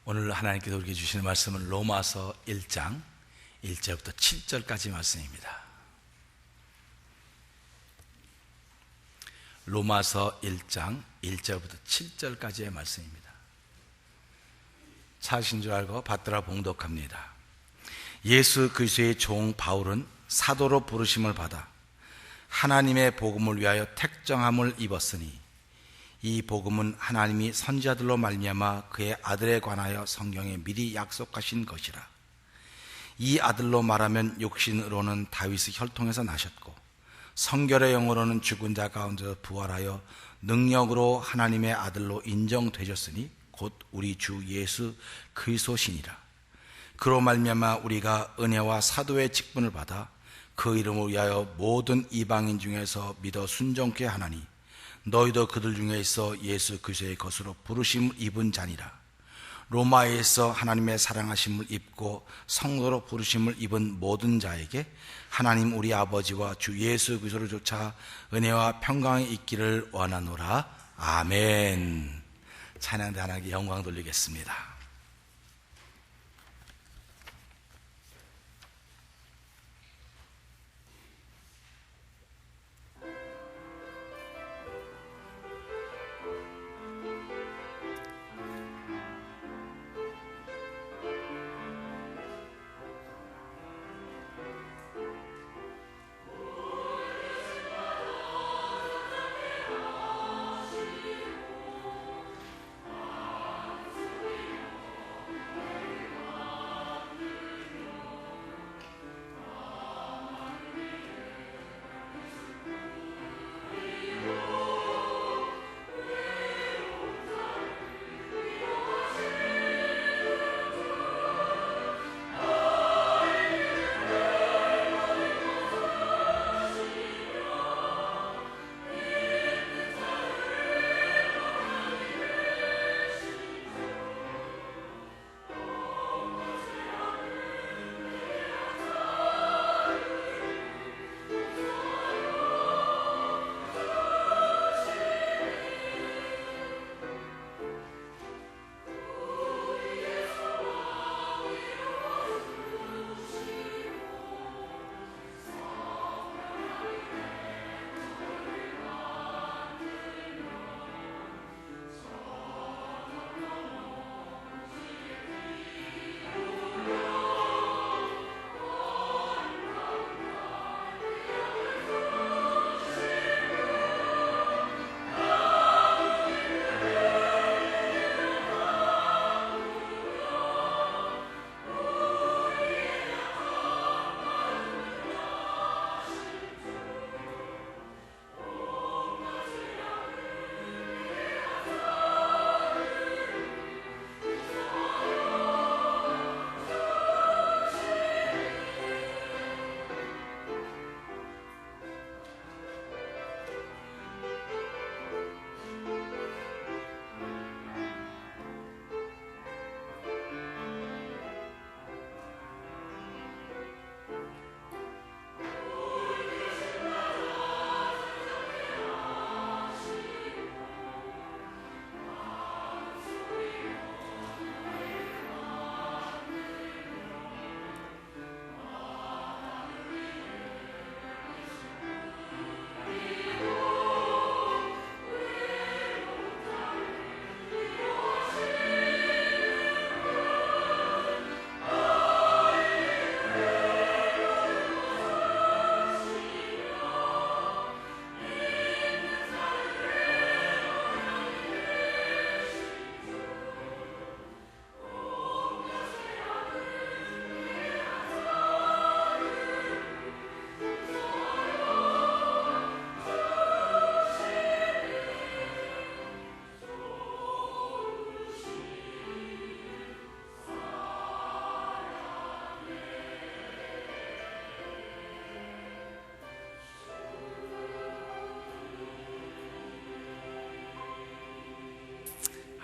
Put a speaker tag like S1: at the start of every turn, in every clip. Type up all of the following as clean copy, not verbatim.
S1: 오늘 하나님께서 우리에게 주시는 말씀은 로마서 1장 1절부터 7절까지 말씀입니다. 로마서 1장 1절부터 7절까지의 말씀입니다. 찾으신 줄 알고 받들어 봉독합니다. 예수 그리스도의 종 바울은 사도로 부르심을 받아 하나님의 복음을 위하여 택정함을 입었으니 이 복음은 하나님이 선지자들로 말미암아 그의 아들에 관하여 성경에 미리 약속하신 것이라. 이 아들로 말하면 육신으로는 다윗의 혈통에서 나셨고 성결의 영으로는 죽은 자 가운데서 부활하여 능력으로 하나님의 아들로 인정되셨으니 곧 우리 주 예수 그리스도시니라. 그로 말미암아 우리가 은혜와 사도의 직분을 받아 그 이름을 위하여 모든 이방인 중에서 믿어 순종케 하나니 너희도 그들 중에 있어 예수 그리스도의 것으로 부르심을 입은 자니라. 로마에서 하나님의 사랑하심을 입고 성도로 부르심을 입은 모든 자에게 하나님 우리 아버지와 주 예수 그리스도를 조차 은혜와 평강이 있기를 원하노라. 아멘. 찬양 하나님께 영광 돌리겠습니다.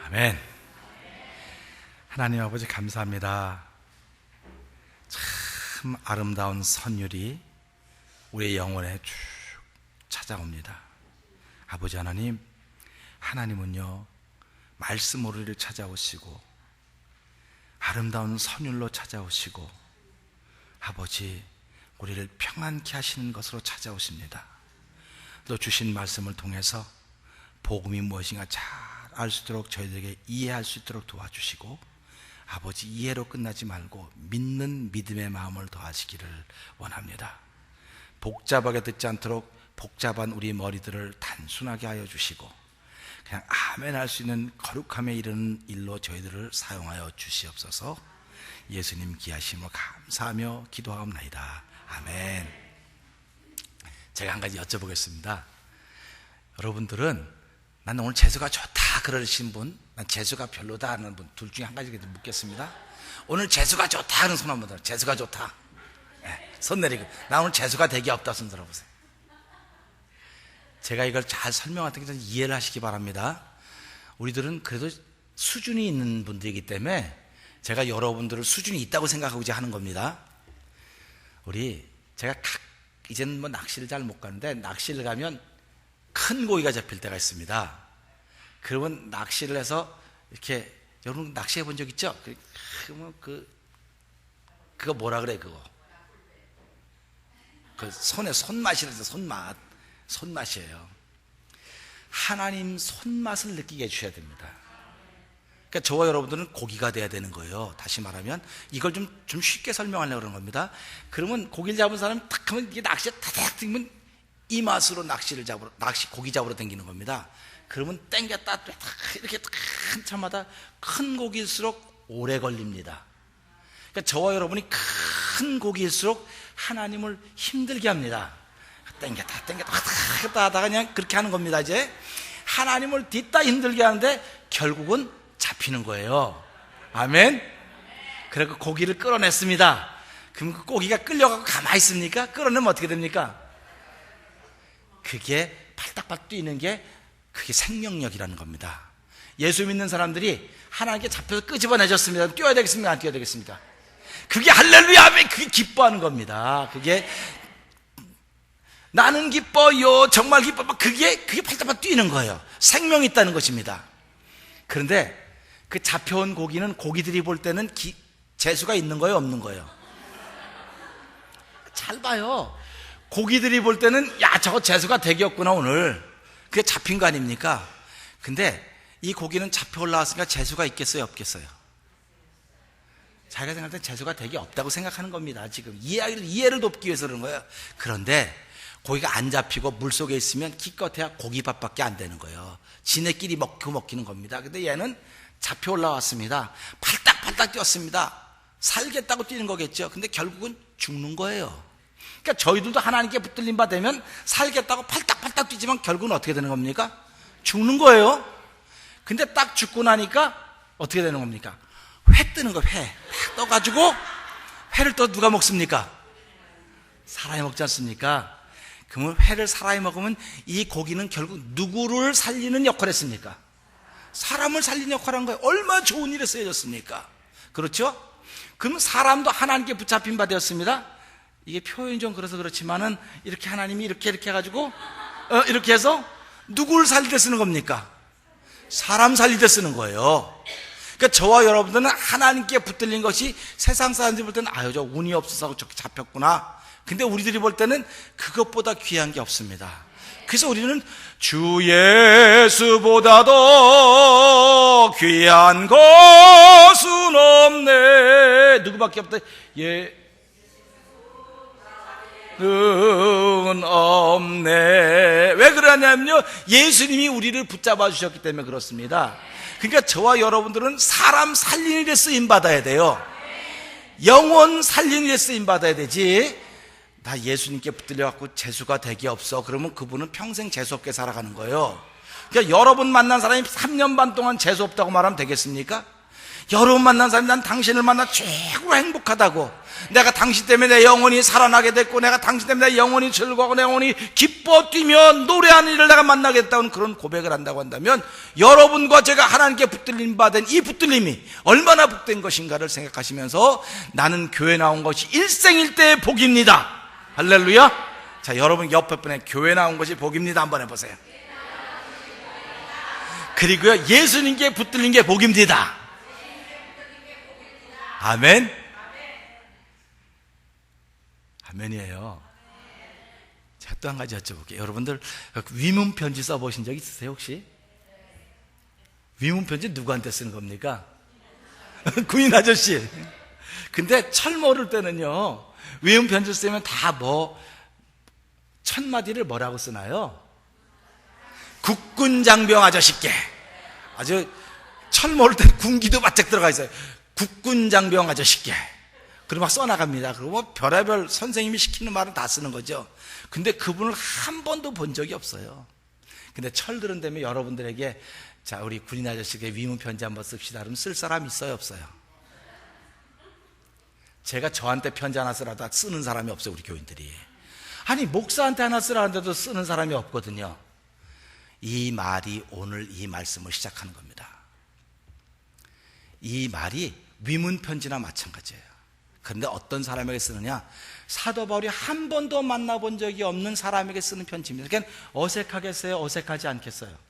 S1: 아멘. 하나님 아버지 감사합니다. 참 아름다운 선율이 우리의 영혼에 쭉 찾아옵니다. 아버지 하나님, 하나님은요 말씀으로 우리를 찾아오시고 아름다운 선율로 찾아오시고 아버지 우리를 평안케 하시는 것으로 찾아오십니다. 또 주신 말씀을 통해서 복음이 무엇인가 잘 알 수 있도록 저희들에게 이해할 수 있도록 도와주시고 아버지 이해로 끝나지 말고 믿는 믿음의 마음을 더하시기를 원합니다. 복잡하게 듣지 않도록 복잡한 우리 머리들을 단순하게 하여 주시고 그냥 아멘 할 수 있는 거룩함에 이르는 일로 저희들을 사용하여 주시옵소서. 예수님 귀하심을 감사하며 기도하옵나이다. 아멘. 제가 한 가지 여쭤보겠습니다. 여러분들은 난 오늘 재수가 좋다 그러신 분, 난 재수가 별로다 하는 분 둘 중에 한 가지 묻겠습니다. 오늘 재수가 좋다 하는 손 한번 들어. 재수가 좋다. 네, 손 내리고 나 오늘 재수가 되게 없다 손 들어보세요. 제가 이걸 잘 설명할 때 이해를 하시기 바랍니다. 우리들은 그래도 수준이 있는 분들이기 때문에 제가 여러분들을 수준이 있다고 생각하고 이제 하는 겁니다. 제가 이제는 뭐 낚시를 잘 못 가는데 낚시를 가면 큰 고기가 잡힐 때가 있습니다. 그러면 낚시를 해서 이렇게 여러분 낚시해 본 적 있죠? 그러면 그거 뭐라 그래 그거? 그 손맛이라서 손맛이에요. 하나님 손맛을 느끼게 해주셔야 됩니다. 그러니까 저와 여러분들은 고기가 돼야 되는 거예요. 다시 말하면 이걸 좀 쉽게 설명하려고 그러는 겁니다. 그러면 고기를 잡은 사람이 탁 하면 이게 낚시에 타닥 뛰면 이 맛으로 고기 잡으러 다니는 겁니다. 그러면 땡겼다 이렇게 한참마다 큰 고기일수록 오래 걸립니다. 그러니까 저와 여러분이 큰 고기일수록 하나님을 힘들게 합니다. 땡겼다 하다가 그냥 그렇게 하는 겁니다. 이제 하나님을 뒤따 힘들게 하는데 결국은 잡히는 거예요. 아멘. 그래서 고기를 끌어냈습니다. 그럼 그 고기가 끌려가고 가만히 있습니까? 끌어내면 어떻게 됩니까? 그게 팔딱팔딱 뛰는 게 그게 생명력이라는 겁니다. 예수 믿는 사람들이 하나님께 잡혀서 끄집어내졌습니다. 뛰어야 되겠습니까? 안 뛰어야 되겠습니까? 그게 할렐루야 하면 그게 기뻐하는 겁니다. 그게 나는 기뻐요 정말 기뻐 그게 팔딱팔딱 뛰는 거예요. 생명이 있다는 것입니다. 그런데 그 잡혀온 고기는 고기들이 볼 때는 재수가 있는 거예요 없는 거예요? 잘 봐요. 고기들이 볼 때는 야 저거 재수가 되게 없구나 오늘. 그게 잡힌 거 아닙니까? 근데 이 고기는 잡혀 올라왔으니까 재수가 있겠어요 없겠어요? 자기가 생각할 때 재수가 되게 없다고 생각하는 겁니다. 지금 이해를 돕기 위해서 그런 거예요. 그런데 고기가 안 잡히고 물속에 있으면 기껏해야 고기밥밖에 안 되는 거예요. 지네끼리 먹히는 겁니다. 근데 얘는 잡혀 올라왔습니다. 팔딱팔딱 뛰었습니다. 살겠다고 뛰는 거겠죠. 근데 결국은 죽는 거예요. 그러니까 저희들도 하나님께 붙들림 바 되면 살겠다고 팔딱팔딱 뛰지만 결국은 어떻게 되는 겁니까? 죽는 거예요. 근데 딱 죽고 나니까 어떻게 되는 겁니까? 회 뜨는 거, 회 떠가지고 회를 또 누가 먹습니까? 사람이 먹지 않습니까? 그러면 회를 사람이 먹으면 이 고기는 결국 누구를 살리는 역할을 했습니까? 사람을 살리는 역할을 한 거예요. 얼마나 좋은 일에 쓰여졌습니까? 그렇죠? 그럼 사람도 하나님께 붙잡힌 바 되었습니다. 이게 표현이 좀 그래서 그렇지만은 이렇게 하나님이 이렇게 해가지고 이렇게 해서 누구를 살리되 쓰는 겁니까? 사람 살리되 쓰는 거예요. 그러니까 저와 여러분들은 하나님께 붙들린 것이 세상 사람들이 볼 때는 아유 저 운이 없어서 저렇게 잡혔구나. 근데 우리들이 볼 때는 그것보다 귀한 게 없습니다. 그래서 우리는 주 예수보다도 귀한 것은 없네. 누구밖에 없다. 는 없네. 왜 그러냐면요, 예수님이 우리를 붙잡아 주셨기 때문에 그렇습니다. 그러니까 저와 여러분들은 사람 살리는 일에 쓰임 받아야 돼요. 영혼 살리는 일에 쓰임 받아야 되지. 나 예수님께 붙들려갖고 재수가 되게 없어. 그러면 그분은 평생 재수 없게 살아가는 거예요. 그러니까 여러분 만난 사람이 3년 반 동안 재수 없다고 말하면 되겠습니까? 여러분 만난 사람이 난 당신을 만나 최고로 행복하다고, 내가 당신 때문에 내 영혼이 살아나게 됐고, 내가 당신 때문에 내 영혼이 즐거워하고 내 영혼이 기뻐 뛰며 노래하는 일을 내가 만나게 됐다는 그런 고백을 한다고 한다면, 여러분과 제가 하나님께 붙들림 받은 이 붙들림이 얼마나 복된 것인가를 생각하시면서 나는 교회 나온 것이 일생일대의 복입니다. 할렐루야. 자, 여러분 옆에 분에 교회 나온 것이 복입니다 한번 해보세요. 그리고요, 예수님께 붙들린 게 복입니다. 아멘? 아멘이에요. 제가 또 한 가지 여쭤볼게요. 여러분들 위문 편지 써보신 적 있으세요 혹시? 위문 편지 누구한테 쓰는 겁니까? 구인 아저씨. 근데 철 모를 때는요, 위문 편지 쓰면 다 첫 마디를 뭐라고 쓰나요? 국군장병 아저씨께. 아주 철 모를 때 군기도 바짝 들어가 있어요. 국군장병 아저씨께. 그리고 막 써나갑니다. 그리고 별의별 선생님이 시키는 말은 다 쓰는 거죠. 근데 그분을 한 번도 본 적이 없어요. 근데 철 들은 다음에 여러분들에게 자, 우리 군인 아저씨에게 위문 편지 한번 씁시다. 그러면 쓸 사람 있어요, 없어요? 제가 저한테 편지 하나 쓰라도 쓰는 사람이 없어요, 우리 교인들이. 아니, 목사한테 하나 쓰라는데도 쓰는 사람이 없거든요. 이 말이 오늘 이 말씀을 시작하는 겁니다. 이 말이 위문 편지나 마찬가지예요. 그런데 어떤 사람에게 쓰느냐? 사도 바울이 한 번도 만나본 적이 없는 사람에게 쓰는 편지입니다. 그러니까 어색하겠어요? 어색하지 않겠어요?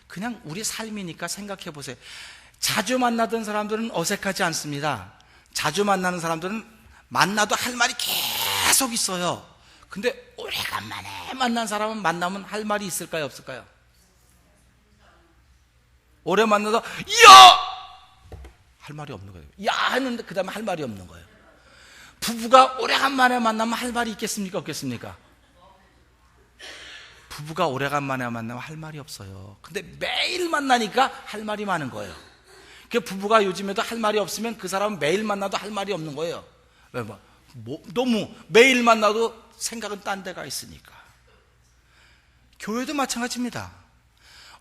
S1: 그냥 우리 삶이니까 생각해 보세요. 자주 만나던 사람들은 어색하지 않습니다. 자주 만나는 사람들은 만나도 할 말이 계속 있어요. 근데 오래간만에 만난 사람은 만나면 할 말이 있을까요, 없을까요? 오래 만나서 야! 할 말이 없는 거예요. 야! 하는데 그 다음에 할 말이 없는 거예요. 부부가 오래간만에 만나면 할 말이 있겠습니까, 없겠습니까? 부부가 오래간만에 만나면 할 말이 없어요. 근데 매일 만나니까 할 말이 많은 거예요. 그 부부가 요즘에도 할 말이 없으면 그 사람은 매일 만나도 할 말이 없는 거예요. 왜 너무 매일 만나도 생각은 딴 데가 있으니까. 교회도 마찬가지입니다.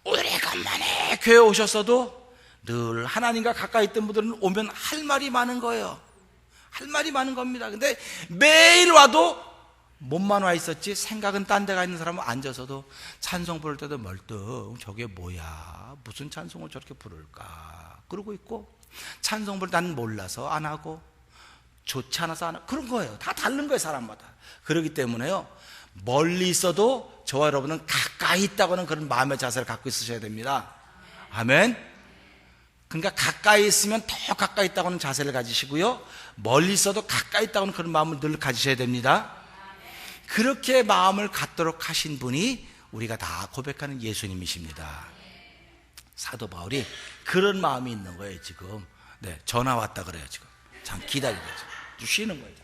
S1: 오래간만에 교회 오셨어도 늘 하나님과 가까이 있던 분들은 오면 할 말이 많은 거예요. 할 말이 많은 겁니다. 근데 매일 와도 몸만 와 있었지 생각은 딴 데가 있는 사람은 앉아서도 찬송 부를 때도 멀뚱 저게 뭐야, 무슨 찬송을 저렇게 부를까 그러고 있고, 찬송 부를 때 나는 몰라서 안 하고 좋지 않아서 안 하고 그런 거예요. 다 다른 거예요, 사람마다. 그렇기 때문에요, 멀리 있어도 저와 여러분은 가까이 있다고는 그런 마음의 자세를 갖고 있으셔야 됩니다. 아멘. 그러니까 가까이 있으면 더 가까이 있다고는 자세를 가지시고요, 멀리 있어도 가까이 있다고는 그런 마음을 늘 가지셔야 됩니다. 그렇게 마음을 갖도록 하신 분이 우리가 다 고백하는 예수님이십니다. 사도 바울이 그런 마음이 있는 거예요. 지금 전화 왔다 그래요. 지금 잠 기다리고 좀 쉬는 거예요.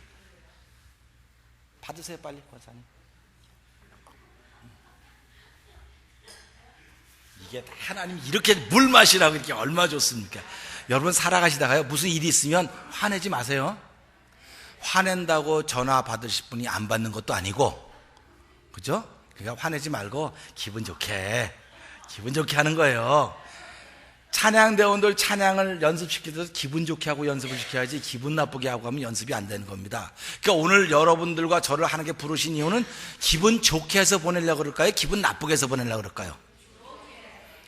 S1: 받으세요 빨리 권사님. 이게 하나님이 이렇게 물 마시라고 이렇게 얼마나 좋습니까? 여러분 살아가시다가요, 무슨 일이 있으면 화내지 마세요. 화낸다고 전화 받으실 분이 안 받는 것도 아니고, 그죠? 그러니까 화내지 말고 기분 좋게 하는 거예요. 찬양대원들 찬양을 연습시키듯 기분 좋게 하고 연습을 시켜야지 기분 나쁘게 하고 하면 연습이 안 되는 겁니다. 그러니까 오늘 여러분들과 저를 하나님께 부르신 이유는 기분 좋게 해서 보내려고 그럴까요? 기분 나쁘게 해서 보내려고 그럴까요?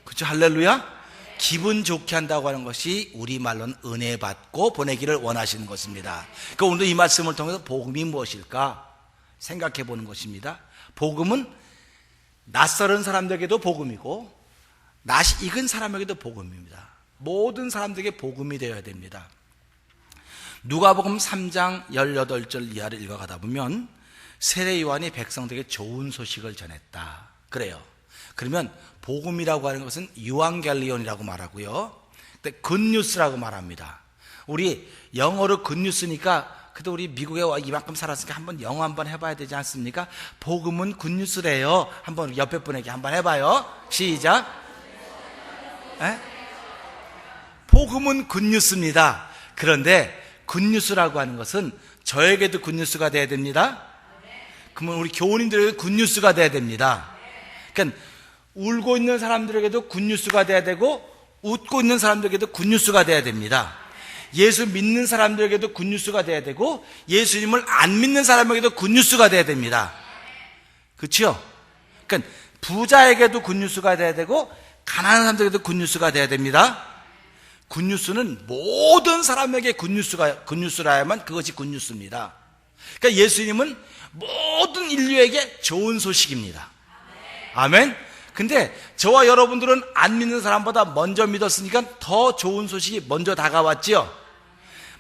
S1: 그렇죠? 할렐루야? 기분 좋게 한다고 하는 것이 우리말로는 은혜 받고 보내기를 원하시는 것입니다. 그러니까 오늘 이 말씀을 통해서 복음이 무엇일까 생각해 보는 것입니다. 복음은 낯설은 사람들에게도 복음이고 낯이 익은 사람에게도 복음입니다. 모든 사람들에게 복음이 되어야 됩니다. 누가복음 3장 18절 이하를 읽어가다 보면 세례 요한이 백성들에게 좋은 소식을 전했다 그래요. 그러면 복음이라고 하는 것은 유앙겔리온이라고 말하고요, 근데 굿뉴스라고 말합니다. 우리 영어로 굿뉴스니까 그래도 우리 미국에 와 이만큼 살았으니까 한번 영어 한번 해봐야 되지 않습니까? 복음은 굿뉴스래요. 한번 옆에 분에게 한번 해봐요. 시작. 에? 복음은 굿뉴스입니다. 그런데 굿뉴스라고 하는 것은 저에게도 굿뉴스가 돼야 됩니다. 그러면 우리 교우님들에게도 굿뉴스가 돼야 됩니다. 그러니까 울고 있는 사람들에게도 굿뉴스가 돼야 되고 웃고 있는 사람들에게도 굿뉴스가 돼야 됩니다. 예수 믿는 사람들에게도 굿뉴스가 돼야 되고 예수님을 안 믿는 사람에게도 굿뉴스가 돼야 됩니다. 그렇죠? 그러니까 부자에게도 굿뉴스가 돼야 되고 가난한 사람들에게도 굿뉴스가 돼야 됩니다. 굿뉴스는 모든 사람에게 굿뉴스라야만 그것이 굿뉴스입니다. 그러니까 예수님은 모든 인류에게 좋은 소식입니다. 아멘. 근데 저와 여러분들은 안 믿는 사람보다 먼저 믿었으니까 더 좋은 소식이 먼저 다가왔지요.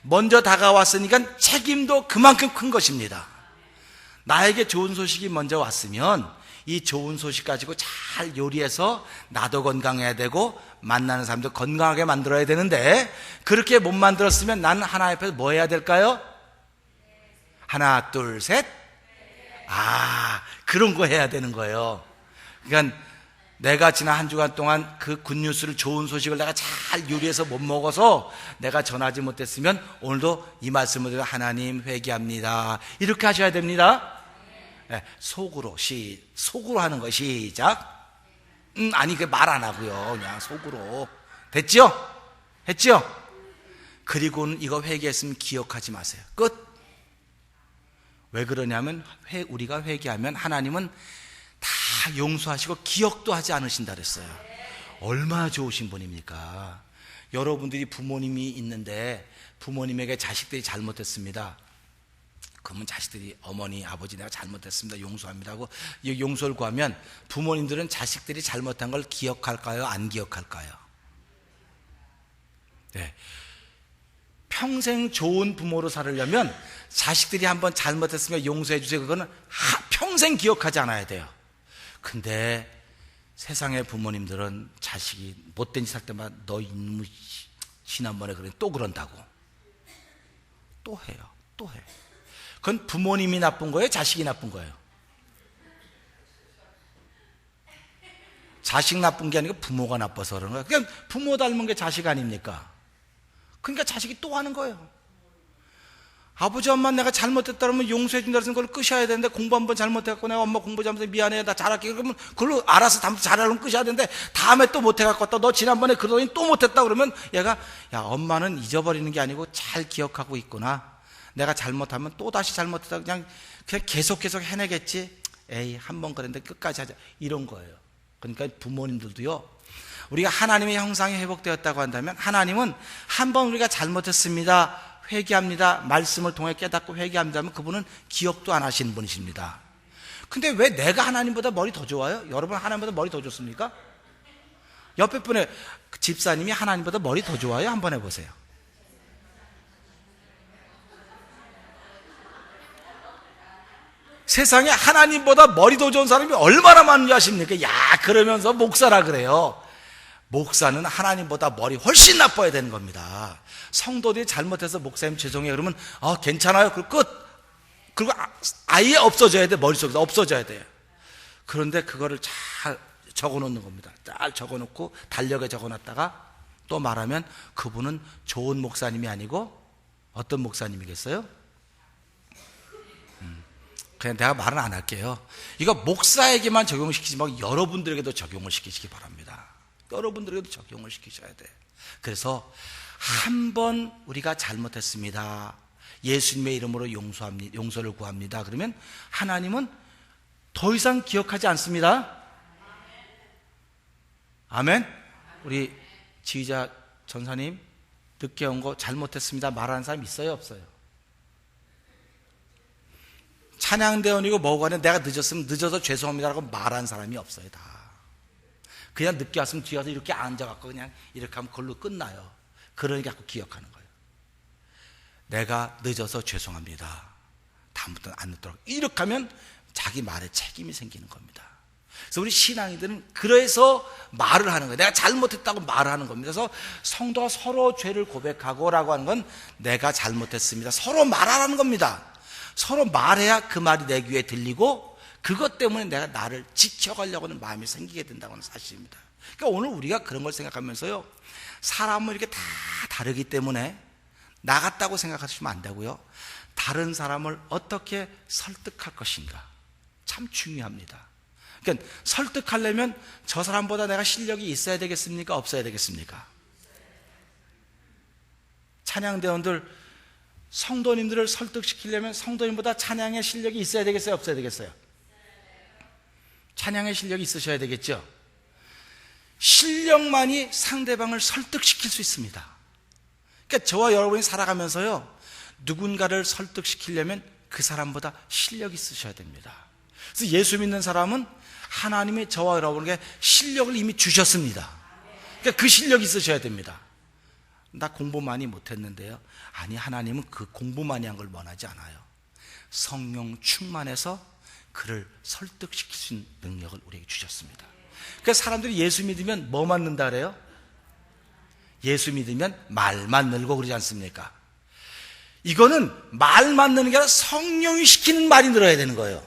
S1: 먼저 다가왔으니까 책임도 그만큼 큰 것입니다. 나에게 좋은 소식이 먼저 왔으면 이 좋은 소식 가지고 잘 요리해서 나도 건강해야 되고 만나는 사람도 건강하게 만들어야 되는데, 그렇게 못 만들었으면 나는 하나님 앞에서 뭐 해야 될까요? 하나 둘 셋, 그런 거 해야 되는 거예요. 그러니까 내가 지난 한 주간 동안 그 굿뉴스를, 좋은 소식을 내가 잘 요리해서 못 먹어서 내가 전하지 못했으면 오늘도 이 말씀을 드려 하나님 회개합니다, 이렇게 하셔야 됩니다. 네, 속으로 하는 거 시작. 아니 그 말 안 하고요, 그냥 속으로. 됐죠? 했죠? 그리고는 이거 회개했으면 기억하지 마세요. 끝. 왜 그러냐면 우리가 회개하면 하나님은 다 용서하시고 기억도 하지 않으신다 그랬어요. 얼마나 좋으신 분입니까? 여러분들이 부모님이 있는데 부모님에게 자식들이 잘못했습니다. 그러면 자식들이 어머니, 아버지 내가 잘못했습니다, 용서합니다 하고 용서를 구하면 부모님들은 자식들이 잘못한 걸 기억할까요? 안 기억할까요? 네. 평생 좋은 부모로 살으려면 자식들이 한번 잘못했으면 용서해 주세요, 그거는 평생 기억하지 않아야 돼요. 근데 세상의 부모님들은 자식이 못된 짓 할 때마다 너 이놈의 지난번에 그래 또 그런다고 또 해요, 또 해. 그건 부모님이 나쁜 거예요, 자식이 나쁜 거예요? 자식 나쁜 게 아니고 부모가 나빠서 그러는 거예요. 그냥 부모 닮은 게 자식 아닙니까? 그러니까 자식이 또 하는 거예요. 아버지 엄마 내가 잘못했다 그러면 용서해 준다 그래서 그걸 끄셔야 되는데, 공부 한번 잘못해갖고 내가 엄마 공부 잘못해 미안해 나 잘할게 그러면 그걸로 알아서 다음부터 잘하려면 끄셔야 되는데, 다음에 또 못해갖고 너 지난번에 그러더니 또 못했다 그러면 얘가 야 엄마는 잊어버리는 게 아니고 잘 기억하고 있구나, 내가 잘못하면 또 다시 잘못했다 그냥 계속 해내겠지, 에이 한 번 그랬는데 끝까지 하자, 이런 거예요. 그러니까 부모님들도요, 우리가 하나님의 형상이 회복되었다고 한다면 하나님은 한 번 우리가 잘못했습니다, 회개합니다, 말씀을 통해 깨닫고 회개합니다 하면 그분은 기억도 안 하시는 분이십니다. 근데 왜 내가 하나님보다 머리 더 좋아요? 여러분 하나님보다 머리 더 좋습니까? 옆에 분의 집사님이 하나님보다 머리 더 좋아요? 한번 해보세요. 세상에 하나님보다 머리 더 좋은 사람이 얼마나 많은지 아십니까? 야, 그러면서 목사라 그래요. 목사는 하나님보다 머리 훨씬 나빠야 되는 겁니다. 성도들이 잘못해서 목사님 죄송해요 그러면 괜찮아요, 그리고 끝. 그리고 아예 없어져야 돼, 머릿속에서 없어져야 돼요. 그런데 그거를 잘 적어놓는 겁니다. 잘 적어놓고 달력에 적어놨다가 또 말하면 그분은 좋은 목사님이 아니고 어떤 목사님이겠어요? 그냥 내가 말은 안 할게요. 이거 목사에게만 적용시키지 말고 여러분들에게도 적용을 시키시기 바랍니다. 여러분들에게도 적용을 시키셔야 돼. 그래서 한번 우리가 잘못했습니다, 예수님의 이름으로 용서를 구합니다, 그러면 하나님은 더 이상 기억하지 않습니다. 아멘. 우리 지휘자 전사님 늦게 온 거 잘못했습니다 말하는 사람 있어요, 없어요? 찬양대원이고 뭐고 하는 내가 늦어서 죄송합니다라고 말하는 사람이 없어요. 다 그냥 늦게 왔으면 뒤에 와서 이렇게 앉아갖고 그냥 이렇게 하면 그걸로 끝나요. 그러니까 자꾸 기억하는 거예요. 내가 늦어서 죄송합니다, 다음부터는 안 늦도록, 이렇게 하면 자기 말에 책임이 생기는 겁니다. 그래서 우리 신앙인들은 그래서 말을 하는 거예요. 내가 잘못했다고 말을 하는 겁니다. 그래서 성도가 서로 죄를 고백하고 라고 하는 건 내가 잘못했습니다, 서로 말하라는 겁니다. 서로 말해야 그 말이 내 귀에 들리고 그것 때문에 내가 나를 지켜가려고 하는 마음이 생기게 된다고 하는 사실입니다. 그러니까 오늘 우리가 그런 걸 생각하면서요, 사람은 이렇게 다 다르기 때문에 나 같다고 생각하시면 안 되고요, 다른 사람을 어떻게 설득할 것인가 참 중요합니다. 그러니까 설득하려면 저 사람보다 내가 실력이 있어야 되겠습니까, 없어야 되겠습니까? 찬양대원들 성도님들을 설득시키려면 성도님보다 찬양의 실력이 있어야 되겠어요, 없어야 되겠어요? 찬양의 실력이 있으셔야 되겠죠. 실력만이 상대방을 설득시킬 수 있습니다. 그러니까 저와 여러분이 살아가면서요, 누군가를 설득시키려면 그 사람보다 실력이 있으셔야 됩니다. 그래서 예수 믿는 사람은 하나님이 저와 여러분에게 실력을 이미 주셨습니다. 그러니까 그 실력이 있으셔야 됩니다. 나 공부 많이 못했는데요. 아니, 하나님은 그 공부 많이 한 걸 원하지 않아요. 성령 충만해서 그를 설득시킬 수 있는 능력을 우리에게 주셨습니다. 그러니까 사람들이 예수 믿으면 뭐만 는다 그래요? 예수 믿으면 말만 늘고 그러지 않습니까? 이거는 말만 느는 게 아니라 성령이 시키는 말이 늘어야 되는 거예요.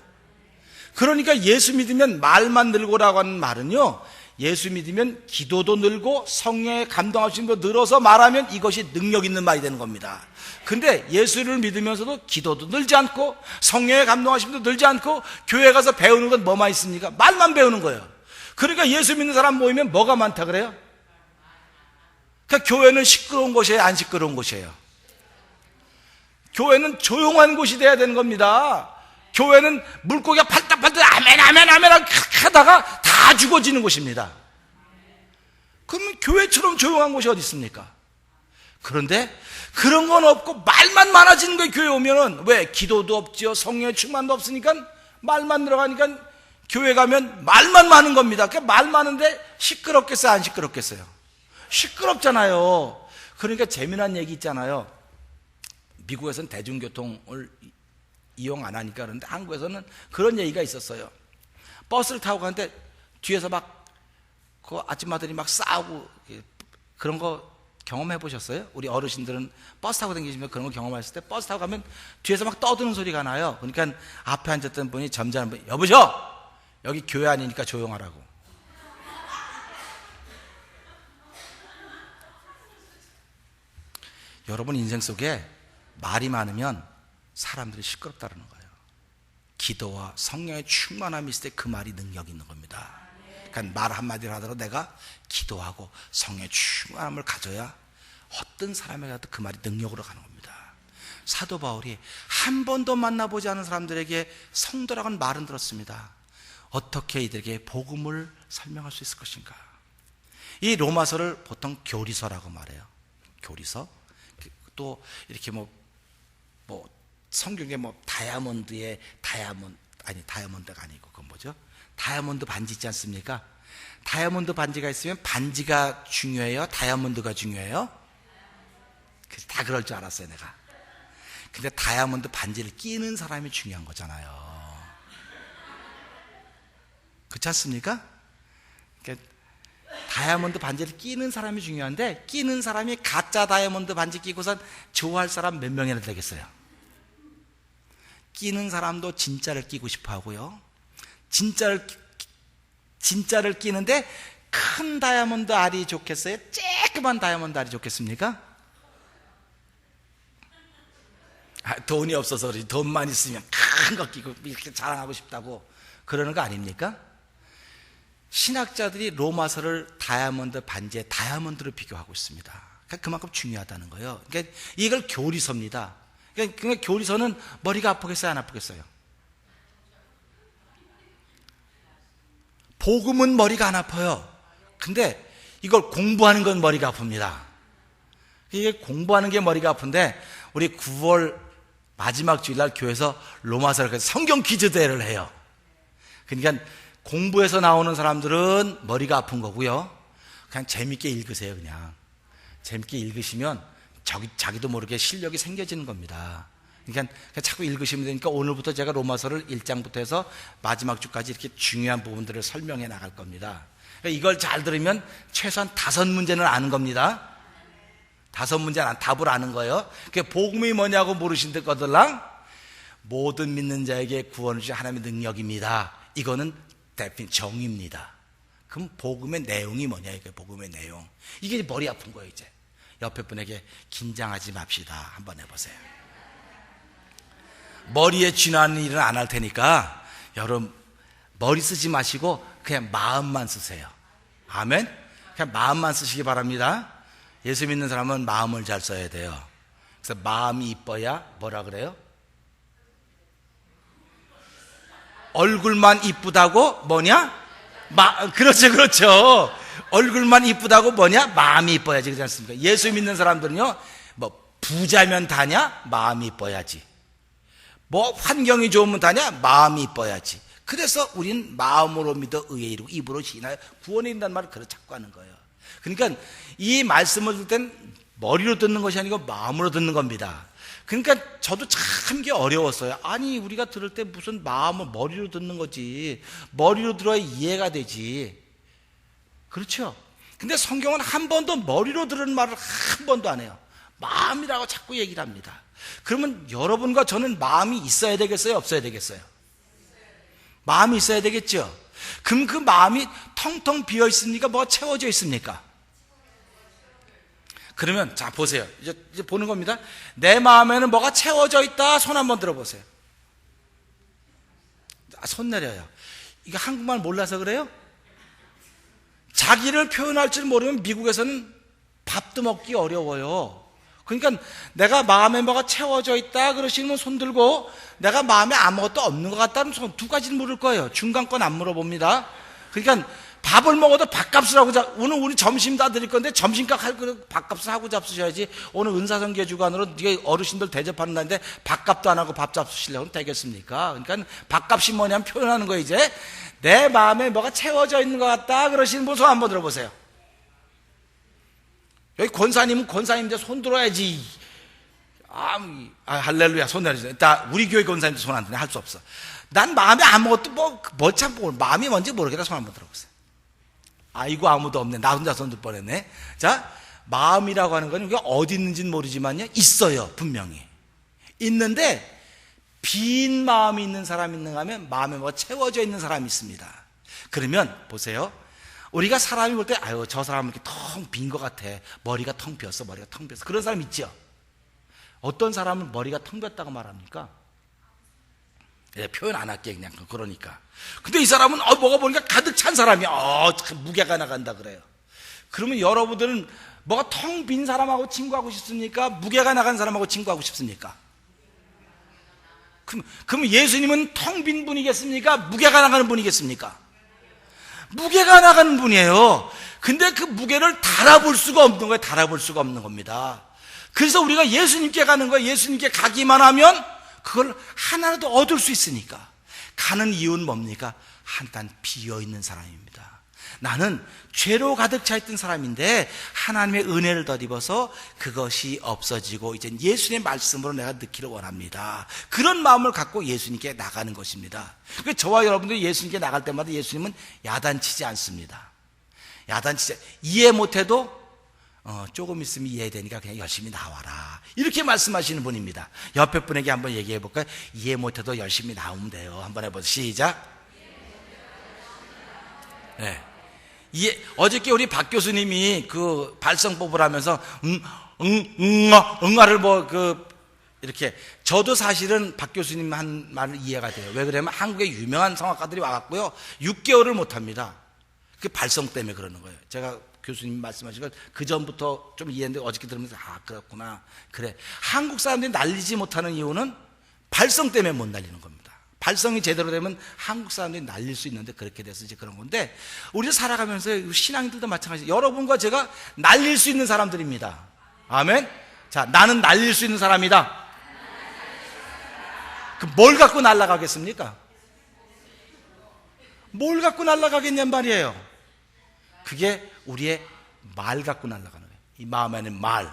S1: 그러니까 예수 믿으면 말만 늘고라고 하는 말은요, 예수 믿으면 기도도 늘고 성령의 감동하심도 늘어서 말하면 이것이 능력 있는 말이 되는 겁니다. 근데 예수를 믿으면서도 기도도 늘지 않고 성령의 감동하심도 늘지 않고 교회 가서 배우는 건 뭐만 있습니까? 말만 배우는 거예요. 그러니까 예수 믿는 사람 모이면 뭐가 많다 그래요? 그러니까 교회는 시끄러운 곳이에요, 안 시끄러운 곳이에요? 교회는 조용한 곳이 돼야 되는 겁니다. 교회는 물고기가 팔딱팔딱 아멘 아멘 아멘 하다가 다 죽어지는 곳입니다. 그러면 교회처럼 조용한 곳이 어디 있습니까? 그런데 그런 건 없고 말만 많아지는 거예요. 교회 오면은. 왜? 기도도 없죠, 성령의 충만도 없으니까 말만 들어가니까 교회 가면 말만 많은 겁니다. 그러니까 말 많은데 시끄럽겠어요, 안 시끄럽겠어요? 시끄럽잖아요. 그러니까 재미난 얘기 있잖아요. 미국에서는 대중교통을 이용 안 하니까 그런데 한국에서는 그런 얘기가 있었어요. 버스를 타고 가는데 뒤에서 막 그 아줌마들이 막 싸우고, 그런 거 경험해 보셨어요? 우리 어르신들은 버스 타고 다니시면 그런 거 경험하셨을 때 버스 타고 가면 뒤에서 막 떠드는 소리가 나요. 그러니까 앞에 앉았던 분이 점잖은 분이, 여보셔! 여기 교회 아니니까 조용하라고. 여러분 인생 속에 말이 많으면 사람들이 시끄럽다는 거예요. 기도와 성령의 충만함이 있을 때 그 말이 능력이 있는 겁니다. 그러니까 말 한마디를 하더라도 내가 기도하고 성령의 충만함을 가져야 어떤 사람에게도 그 말이 능력으로 가는 겁니다. 사도 바울이 한 번도 만나보지 않은 사람들에게 성도라고는 말은 들었습니다. 어떻게 이들에게 복음을 설명할 수 있을 것인가? 이 로마서를 보통 교리서라고 말해요. 교리서. 또 이렇게 뭐 성경에 다이아몬드에 다이아몬드가 아니고 그건 뭐죠? 다이아몬드 반지 있지 않습니까? 다이아몬드 반지가 있으면 반지가 중요해요? 다이아몬드가 중요해요? 그래서 다 그럴 줄 알았어요, 내가. 근데 다이아몬드 반지를 끼는 사람이 중요한 거잖아요. 그렇지 않습니까? 그러니까 다이아몬드 반지를 끼는 사람이 중요한데, 끼는 사람이 가짜 다이아몬드 반지 끼고선 좋아할 사람 몇 명이나 되겠어요? 끼는 사람도 진짜를 끼고 싶어 하고요. 진짜를 끼는데 큰 다이아몬드 알이 좋겠어요? 쬐끄만 다이아몬드 알이 좋겠습니까? 돈이 없어서 그러지. 돈만 있으면 큰 거 끼고 이렇게 자랑하고 싶다고 그러는 거 아닙니까? 신학자들이 로마서를 다이아몬드 반지에 다이아몬드로 비교하고 있습니다. 그러니까 그만큼 중요하다는 거예요. 그러니까 이걸 교리서입니다. 그러니까 교리서는 머리가 아프겠어요, 안 아프겠어요? 복음은 머리가 안 아파요. 근데 이걸 공부하는 건 머리가 아픕니다. 이게 공부하는 게 머리가 아픈데, 우리 9월 마지막 주일날 교회에서 로마서를 성경 퀴즈 대회를 해요. 그러니까 공부에서 나오는 사람들은 머리가 아픈 거고요. 그냥 재밌게 읽으세요. 그냥 재밌게 읽으시면 자기도 모르게 실력이 생겨지는 겁니다. 그러니까 자꾸 읽으시면 되니까 오늘부터 제가 로마서를 1장부터 해서 마지막 주까지 이렇게 중요한 부분들을 설명해 나갈 겁니다. 그러니까 이걸 잘 들으면 최소한 5문제는 아는 겁니다. 5문제는 답을 아는 거예요. 그게 복음이 뭐냐고 물으신 거들랑 모든 믿는 자에게 구원을 주신 하나님의 능력입니다. 이거는 대표 정의입니다. 그럼 복음의 내용이 뭐냐, 이게 복음의 내용. 이게 머리 아픈 거예요. 이제 옆에 분에게 긴장하지 맙시다 한번 해보세요. 머리에 쥐나는 일은 안 할 테니까 여러분 머리 쓰지 마시고 그냥 마음만 쓰세요. 아멘. 그냥 마음만 쓰시기 바랍니다. 예수 믿는 사람은 마음을 잘 써야 돼요. 그래서 마음이 이뻐야 뭐라 그래요? 얼굴만 이쁘다고 뭐냐? 그렇죠. 얼굴만 이쁘다고 뭐냐? 마음이 이뻐야지. 그렇지 않습니까? 예수 믿는 사람들은요, 부자면 다냐? 마음이 이뻐야지. 환경이 좋으면 다냐? 마음이 이뻐야지. 그래서 우리는 마음으로 믿어 의에 이르고 입으로 시인하여 구원에 이른다는 말을 그렇게 자꾸 하는 거예요. 그러니까 이 말씀을 들 땐 머리로 듣는 것이 아니고 마음으로 듣는 겁니다. 그러니까 저도 참 이게 어려웠어요. 아니 우리가 들을 때 무슨 마음을 머리로 듣는 거지, 머리로 들어야 이해가 되지, 그렇죠? 근데 성경은 한 번도 머리로 들은 말을 한 번도 안 해요. 마음이라고 자꾸 얘기를 합니다. 그러면 여러분과 저는 마음이 있어야 되겠어요, 없어야 되겠어요? 마음이 있어야 되겠죠. 그럼 그 마음이 텅텅 비어 있습니까? 뭐가 채워져 있습니까? 그러면 자 보세요. 이제 보는 겁니다. 내 마음에는 뭐가 채워져 있다. 손 한번 들어보세요. 손 내려요. 이거 한국말 몰라서 그래요? 자기를 표현할 줄 모르면 미국에서는 밥도 먹기 어려워요. 그러니까 내가 마음에 뭐가 채워져 있다 그러시면 손 들고, 내가 마음에 아무것도 없는 것 같다는 손, 두 가지는 물을 거예요. 중간 건 안 물어봅니다. 그러니까 밥을 먹어도 밥값을 하고 오늘 우리 점심 다 드릴 건데 점심값 할 거 밥값을 하고 잡수셔야지. 오늘 은사성계 주간으로 네가 어르신들 대접하는 날인데 밥값도 안 하고 밥 잡수시려면 되겠습니까? 그러니까 밥값이 뭐냐면 표현하는 거예요. 이제 내 마음에 뭐가 채워져 있는 것 같다 그러시는 분 손 한번 들어보세요. 여기 권사님은 권사님인데 손 들어야지. 할렐루야, 손 내려주세요. 우리 교회 권사님도 손 안 드네. 할 수 없어. 난 마음에 아무것도 마음이 뭔지 모르겠다. 손 한번 들어보세요. 아이고 아무도 없네. 나 혼자 손 들 뻔했네. 자, 마음이라고 하는 건 어디 있는지는 모르지만요, 있어요. 분명히 있는데, 빈 마음이 있는 사람이 있는가 하면 마음에 뭐가 채워져 있는 사람이 있습니다. 그러면 보세요. 우리가 사람이 볼 때 아유 저 사람은 이렇게 텅 빈 것 같아. 머리가 텅 비었어. 머리가 텅 비었어. 그런 사람 있죠. 어떤 사람은 머리가 텅 비었다고 말합니까? 표현 안 할게 그냥. 그러니까. 근데 이 사람은 뭐가 보니까 가득 찬 사람이야. 참 무게가 나간다 그래요. 그러면 여러분들은 뭐가 텅 빈 사람하고 친구하고 싶습니까? 무게가 나간 사람하고 친구하고 싶습니까? 그럼 예수님은 텅 빈 분이겠습니까? 무게가 나가는 분이겠습니까? 무게가 나가는 분이에요. 근데 그 무게를 달아볼 수가 없는 거예요. 달아볼 수가 없는 겁니다. 그래서 우리가 예수님께 가는 거예요. 예수님께 가기만 하면 그걸 하나라도 얻을 수 있으니까. 가는 이유는 뭡니까? 한단 비어있는 사람입니다. 나는 죄로 가득 차 있던 사람인데 하나님의 은혜를 덧입어서 그것이 없어지고 이제 예수님의 말씀으로 내가 넣기를 원합니다. 그런 마음을 갖고 예수님께 나가는 것입니다. 그래서 저와 여러분들이 예수님께 나갈 때마다 예수님은 야단치지 않습니다. 야단치지, 이해 못해도 조금 있으면 이해되니까 그냥 열심히 나와라, 이렇게 말씀하시는 분입니다. 옆에 분에게 한번 얘기해 볼까요? 이해 못해도 열심히 나오면 돼요. 한번 해보세요. 시작. 네. 어저께 우리 박 교수님이 그 발성법을 하면서 응아를 이렇게, 저도 사실은 박 교수님 한 말을 이해가 돼요. 왜 그러냐면 한국의 유명한 성악가들이 와갖고요 6개월을 못합니다. 그 발성 때문에 그러는 거예요. 제가 교수님 말씀하신 걸 그 전부터 좀 이해했는데 어저께 들으면서 그렇구나. 그래, 한국 사람들이 날리지 못하는 이유는 발성 때문에 못 날리는 겁니다. 발성이 제대로 되면 한국 사람들이 날릴 수 있는데 그렇게 돼서 이제 그런 건데, 우리 살아가면서 신앙인들도 마찬가지예요. 여러분과 제가 날릴 수 있는 사람들입니다. 아멘. 자, 나는 날릴 수 있는 사람이다. 뭘 갖고 날아가겠습니까? 뭘 갖고 날아가겠냔 말이에요. 그게 우리의 말 갖고 날아가는 거예요. 이 마음 안에 말.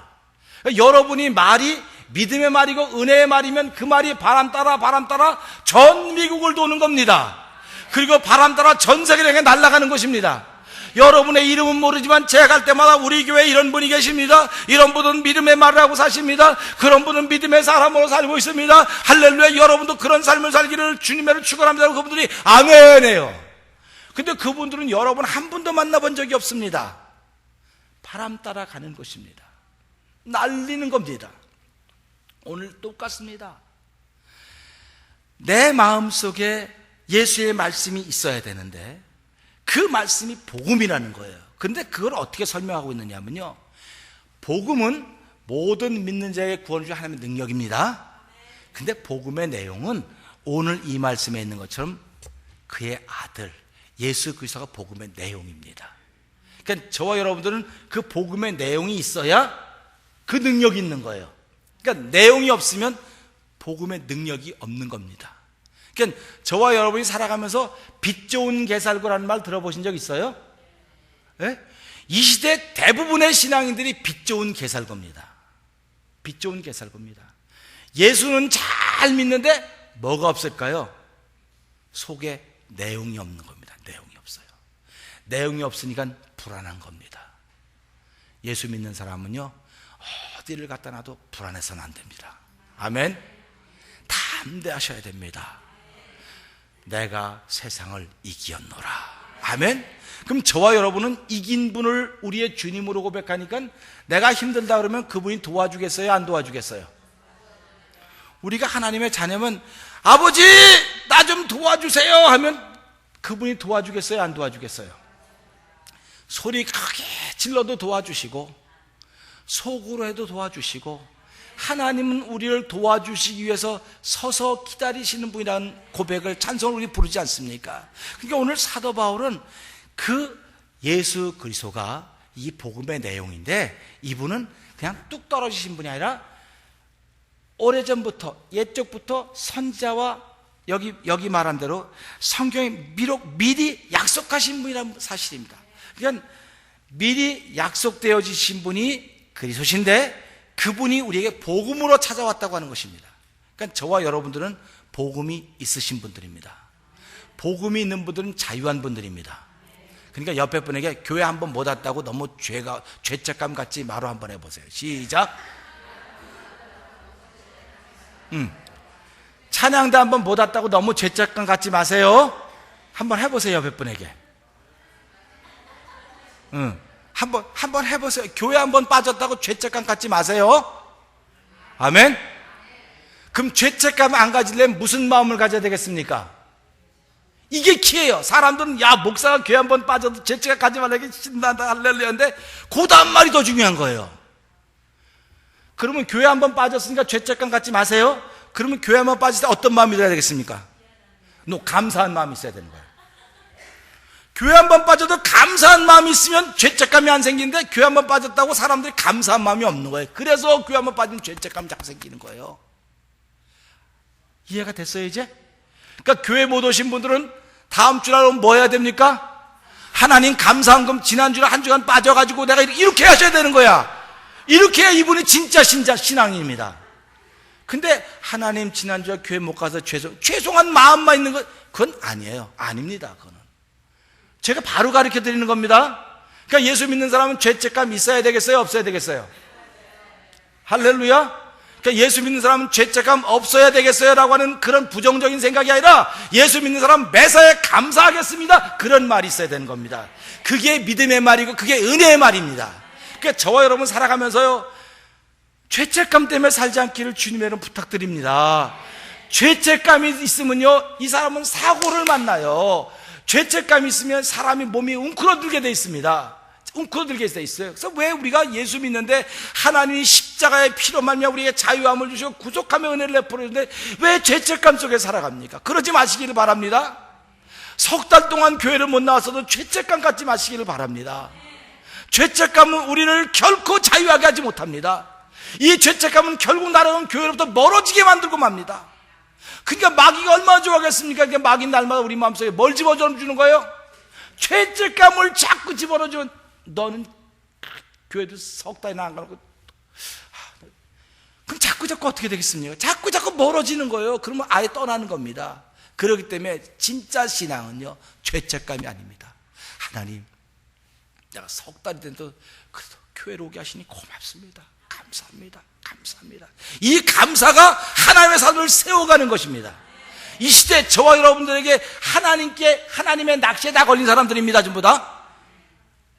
S1: 여러분이 말이 믿음의 말이고 은혜의 말이면 그 말이 바람 따라 전 미국을 도는 겁니다. 그리고 바람 따라 전 세계를 향해 날아가는 것입니다. 여러분의 이름은 모르지만 제가 갈 때마다 우리 교회에 이런 분이 계십니다. 이런 분은 믿음의 말을 하고 사십니다. 그런 분은 믿음의 사람으로 살고 있습니다. 할렐루야. 여러분도 그런 삶을 살기를 주님을 축원합니다. 그분들이 아멘해요. 근데 그분들은 여러분 한 분도 만나본 적이 없습니다. 바람 따라 가는 것입니다. 날리는 겁니다. 오늘 똑같습니다. 내 마음속에 예수의 말씀이 있어야 되는데 그 말씀이 복음이라는 거예요. 그런데 그걸 어떻게 설명하고 있느냐면요, 복음은 모든 믿는 자에게 구원을 주는 하나님의 능력입니다. 근데 복음의 내용은 오늘 이 말씀에 있는 것처럼 그의 아들 예수 그리스도가 복음의 내용입니다. 그러니까 저와 여러분들은 그 복음의 내용이 있어야 그 능력이 있는 거예요. 그러니까 내용이 없으면 복음의 능력이 없는 겁니다. 그러니까 저와 여러분이 살아가면서 빛 좋은 개살구라는 말 들어보신 적 있어요? 네? 이 시대 대부분의 신앙인들이 빛 좋은 개살구입니다. 빛 좋은 개살구입니다. 예수는 잘 믿는데 뭐가 없을까요? 속에 내용이 없는 겁니다. 내용이 없어요. 내용이 없으니까 불안한 겁니다. 예수 믿는 사람은요, 어디를 갖다 놔도 불안해서는 안 됩니다. 아멘. 담대하셔야 됩니다. 내가 세상을 이기었노라. 아멘. 그럼 저와 여러분은 이긴 분을 우리의 주님으로 고백하니까 내가 힘들다 그러면 그분이 도와주겠어요? 안 도와주겠어요? 우리가 하나님의 자녀면 아버지 나 좀 도와주세요 하면 그분이 도와주겠어요? 안 도와주겠어요? 소리 크게 질러도 도와주시고 속으로 해도 도와주시고 하나님은 우리를 도와주시기 위해서 서서 기다리시는 분이라는 고백을 찬송을 우리 부르지 않습니까? 그러니까 오늘 사도 바울은 그 예수 그리스도가 이 복음의 내용인데 이분은 그냥 뚝 떨어지신 분이 아니라 오래전부터 옛적부터 선지자와 여기 말한 대로 성경에 미리 약속하신 분이라는 사실입니다. 그러니까 미리 약속되어지신 분이 그리스도신데 그분이 우리에게 복음으로 찾아왔다고 하는 것입니다. 그러니까 저와 여러분들은 복음이 있으신 분들입니다. 복음이 있는 분들은 자유한 분들입니다. 그러니까 옆에 분에게 교회 한번 못 왔다고 너무 죄책감 갖지 마로 한번 해보세요. 시작. 찬양도 한번 못 왔다고 너무 죄책감 갖지 마세요. 한번 해보세요. 옆에 분에게. 한번 해보세요. 교회 한번 빠졌다고 죄책감 갖지 마세요. 아멘. 그럼 죄책감 안 가지려면 무슨 마음을 가져야 되겠습니까? 이게 키예요. 사람들은 야 목사가 교회 한번 빠져도 죄책감 가지 말라고 신난다 할렐루야인데 그 다음 말이 더 중요한 거예요. 그러면 교회 한번 빠졌으니까 죄책감 갖지 마세요. 그러면 교회 한번 빠질 때 어떤 마음이 들어야 되겠습니까? 감사한 마음이 있어야 되는 거예요. 교회 한번 빠져도 감사한 마음이 있으면 죄책감이 안 생기는데 교회 한번 빠졌다고 사람들이 감사한 마음이 없는 거예요. 그래서 교회 한번 빠지면 죄책감이 자꾸 생기는 거예요. 이해가 됐어요 이제? 그러니까 교회 못 오신 분들은 다음 주라면 뭐 해야 됩니까? 하나님 감사한 금 지난주에 한 주간 빠져가지고 내가 이렇게 하셔야 되는 거야. 이렇게 해야 이분이 진짜 신앙입니다. 근데 하나님 지난주에 교회 못 가서 죄송한 마음만 있는 것 그건 아니에요. 아닙니다. 그거는 제가 바로 가르쳐 드리는 겁니다. 그러니까 예수 믿는 사람은 죄책감 있어야 되겠어요? 없어야 되겠어요? 할렐루야. 그러니까 예수 믿는 사람은 죄책감 없어야 되겠어요? 라고 하는 그런 부정적인 생각이 아니라 예수 믿는 사람은 매사에 감사하겠습니다. 그런 말이 있어야 되는 겁니다. 그게 믿음의 말이고 그게 은혜의 말입니다. 그러니까 저와 여러분 살아가면서요 죄책감 때문에 살지 않기를 주님의 이름 부탁드립니다. 죄책감이 있으면요 이 사람은 사고를 만나요. 죄책감이 있으면 사람이 몸이 웅크러들게 돼 있습니다. 웅크러들게 돼 있어요. 그래서 왜 우리가 예수 믿는데 하나님이 십자가의 피로 말미암아 우리에게 자유함을 주시고 구속함의 은혜를 베풀어 주는데 왜 죄책감 속에 살아갑니까? 그러지 마시기를 바랍니다. 석 달 동안 교회를 못 나왔어도 죄책감 갖지 마시기를 바랍니다. 죄책감은 우리를 결코 자유하게 하지 못합니다. 이 죄책감은 결국 나라는 교회로부터 멀어지게 만들고 맙니다. 그러니까 마귀가 얼마나 좋아하겠습니까? 그러니까 마귀 날마다 우리 마음속에 뭘 집어주는 거예요? 죄책감을 자꾸 집어넣어주면 너는 교회도 석 달이나 안 가고 그럼 자꾸 어떻게 되겠습니까? 자꾸 멀어지는 거예요. 그러면 아예 떠나는 겁니다. 그렇기 때문에 진짜 신앙은요 죄책감이 아닙니다. 하나님 내가 석 달이 된도 그래도 교회로 오게 하시니 고맙습니다. 감사합니다. 감사합니다. 이 감사가 하나님의 삶을 세워가는 것입니다. 이 시대 저와 여러분들에게 하나님의 낚시에 다 걸린 사람들입니다. 전부 다.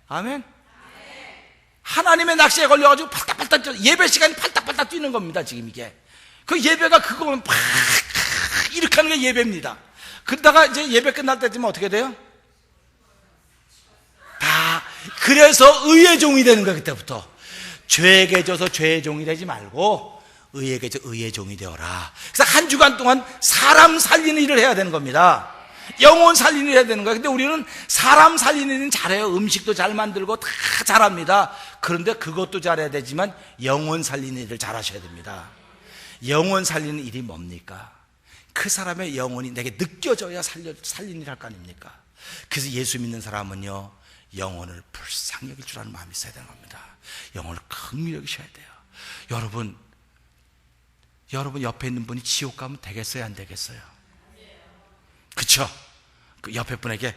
S1: 아멘. 하나님의 낚시에 걸려가지고 팔딱팔딱 예배 시간이 팔딱팔딱 뛰는 겁니다. 지금 이게 그 예배가 그거는 팍 이렇게 하는 게 예배입니다. 그러다가 이제 예배 끝날 때쯤 어떻게 돼요? 다 그래서 의의 종이 되는 거예요. 그때부터 죄에게 져서 죄의 종이 되지 말고 의에게 져 의의 종이 되어라. 그래서 한 주간 동안 사람 살리는 일을 해야 되는 겁니다. 영혼 살리는 일을 해야 되는 거예요. 근데 우리는 사람 살리는 일은 잘해요. 음식도 잘 만들고 다 잘합니다. 그런데 그것도 잘해야 되지만 영혼 살리는 일을 잘 하셔야 됩니다. 영혼 살리는 일이 뭡니까? 그 사람의 영혼이 내게 느껴져야 살리는 일 할 거 아닙니까? 그래서 예수 믿는 사람은요, 영혼을 불쌍히 여길 줄 아는 마음이 있어야 되는 겁니다. 영혼을 긍휼히 여기셔야 돼요. 여러분 옆에 있는 분이 지옥 가면 되겠어요, 안 되겠어요? 그쵸? 그 옆에 분에게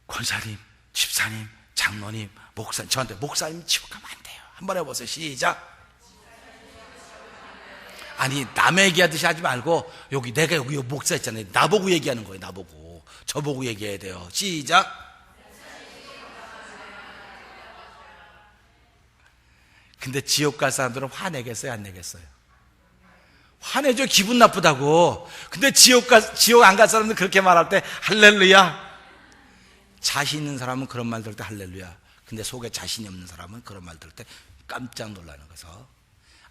S1: 권사님, 집사님, 장로님, 목사님, 저한테 목사님 지옥 가면 안 돼요. 한번 해보세요. 시작. 아니, 남의 얘기하듯이 하지 말고, 내가 여기 목사 있잖아요. 나보고 얘기하는 거예요. 나보고. 저보고 얘기해야 돼요. 시작. 근데 지옥 갈 사람들은 화내겠어요, 안 내겠어요? 화내죠. 기분 나쁘다고. 근데 지옥 안 갈 사람들은 그렇게 말할 때 할렐루야. 자신 있는 사람은 그런 말 들을 때 할렐루야. 근데 속에 자신이 없는 사람은 그런 말 들을 때 깜짝 놀라는 거죠.